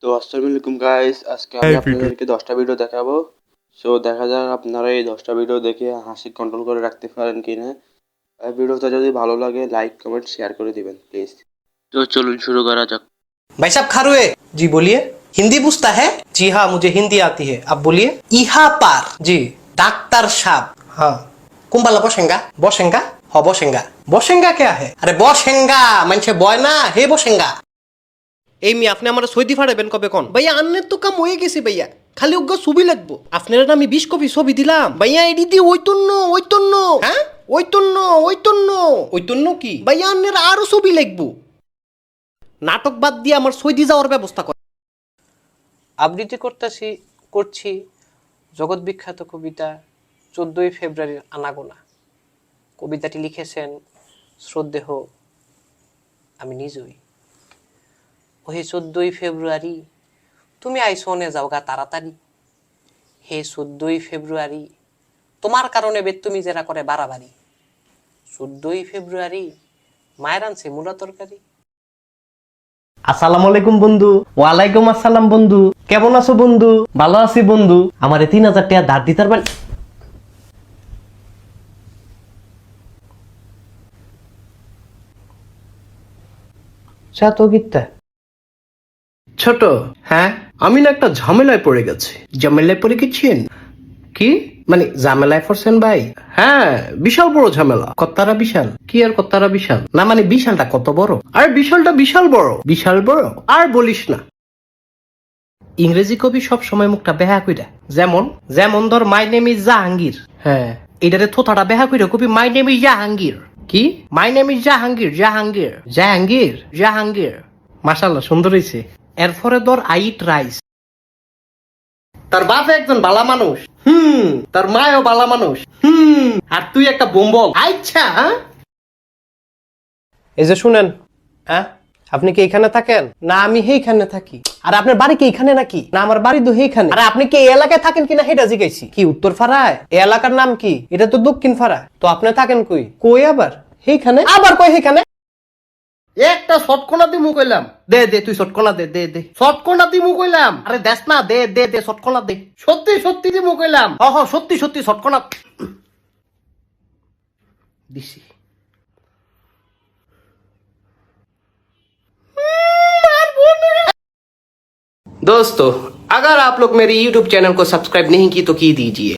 তো আসসালামু আলাইকুম গাইস, আজকে আমি আপনাদেরকে 10টা ভিডিও দেখাবো। সো দেখা যাক আপনারা এই 10টা ভিডিও দেখে হাসি কন্ট্রোল করে রাখতে পারেন কিনা। আর ভিডিওটা যদি ভালো লাগে লাইক কমেন্ট শেয়ার করে দিবেন প্লিজ। তো চলুন শুরু করা যাক। भाई साहब खारुए जी बोलिए। हिंदी पूछता है? जी हाँ मुझे हिंदी आती है, आप बोलिए। इहा पार जी डॉक्टर साहब। हाँ कुंबाला बोशेंगा बोशेंगा हो बोशेंगा बोशेंगा क्या है? अरे बोशेंगा मानছে বয় না হে बोशेंगा। এই মি আপনি আমার সইদি ফাড়াবেন কবে কোন? ভাইয়া আন্নের তো কাম হয়ে গেছে ভাইয়া, খালি ওগা ছবি লাগবো। আপনারা আমি 20 কপি ছবি দিলাম ভাইয়া, এডি দি ওইতন্ন হ্যাঁ ওইতন্ন কি ভাইয়া, আন্নের আরো ছবি লাগবো। নাটক বাদ দিয়ে আমার সৌদি যাওয়ার ব্যবস্থা কর। আবৃত্তি করছি জগৎ বিখ্যাত কবিতা 14ই ফেব্রুয়ারির আনাগোনা। কবিতাটি লিখেছেন শ্রদ্ধেয় আমি নিজেই। ওহে 14ই ফেব্রুয়ারি তুমি আইসনে যাওগা তাড়াতাড়ি। হে 14ই ফেব্রুয়ারি তোমার কারণে বেত্তুমি জেরা করে বাড়াবাড়ি। 14ই ফেব্রুয়ারি মায়ের আনছে মূলা তরকারি। আসসালামু আলাইকুম বন্ধু। ওয়ালাইকুম আসসালাম বন্ধু, কেমন আছো বন্ধু? ভালো আছি বন্ধু। আমার 3000 টাকা ধার দিতে পারবেন? ছোট হ্যাঁ, আমি না একটা ঝামেলায় পড়ে গেছি। ঝামেলায় পড়ে গেছেন? কি মানে ঝামেলায় পড়ছেন ভাই? হ্যাঁ বিশাল বড় ঝামেলা। কত্তারা বিশাল? কি আর কত্তারা বিশাল না, মানে বিশালটা কত বড়? আর বিশালটা বিশাল বড়। বিশাল বড় আর বলিস না। ইংরেজি কবি সব সময় মুখটা বেহা কইরা, যেমন যেমন ধর মাই নেম ইজ জাহাঙ্গীর। হ্যাঁ এটারে থোথাটা বেহা কইরা কবি মাই নেম ইজ জাহাঙ্গীর। কি my name is Jahangir Jahangir Jahangir Jahangir. মাশাআল্লাহ সুন্দর হইছে। এরপরে ধর আই ইট রাইস। তার বাপ একজন বালা মানুষ, তার মায়ও বালা মানুষ, আর তুই একটা বোম্বল। আচ্ছা এই যে শুনেন, হ্যাঁ আপনি কি এখানে থাকেন? না আমি এইখানে থাকি। আর আপনার বাড়ি কি এখানে নাকি? না আমার বাড়ি তো এইখানে। আর আপনি কি এই এলাকায় থাকেন কিনা সেটা জিজ্ঞাসি। কি উত্তর ফাড়ায়? এই এলাকার নাম কি? এটা তো দক্ষিণ ফাড়া। তো আপনি থাকেন কই? কই আবার এইখানে? আবার কই এইখানে? একটা শটকোনা দিমু কইলাম। দে দে তুই শটকোনা দে দে দে। শটকোনা দিমু কইলাম। আরে দেখ না, দে দে দে শটকোনা দে। সত্যি সত্যি দিমু কইলাম। হ হ সত্যি সত্যি শটকোনা দিছি। दोस्तों अगर आप लोग मेरे YouTube चैनल को सब्सक्राइब नहीं की तो की दीजिए।